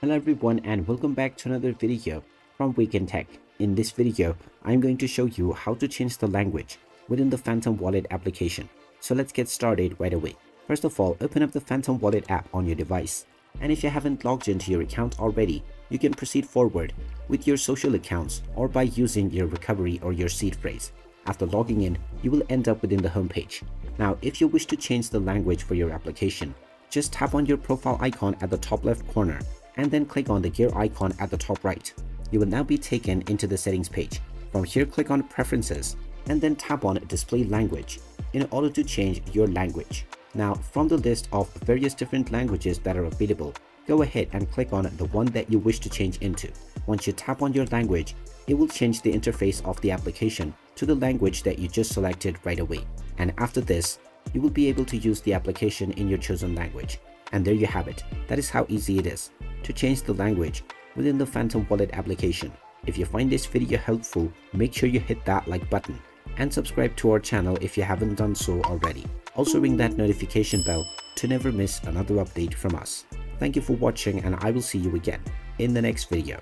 Hello everyone and welcome back to another video from Wake&Tech. In this video, I'm going to show you how to change the language within the Phantom Wallet application. So let's get started right away. First of all, open up the Phantom Wallet app on your device. And if you haven't logged into your account already, you can proceed forward with your social accounts or by using your recovery or your seed phrase. After logging in, you will end up within the home page. Now, if you wish to change the language for your application, just tap on your profile icon at the top left corner and then click on the gear icon at the top right. You will now be taken into the settings page. From here, click on Preferences and then tap on Display Language in order to change your language. Now, from the list of various different languages that are available, go ahead and click on the one that you wish to change into. Once you tap on your language, it will change the interface of the application to the language that you just selected right away. And after this, you will be able to use the application in your chosen language. And there you have it. That is how easy it is to change the language within the Phantom Wallet application. If you find this video helpful, make sure you hit that like button and subscribe to our channel if you haven't done so already. Also ring that notification bell to never miss another update from us. Thank you for watching and I will see you again in the next video.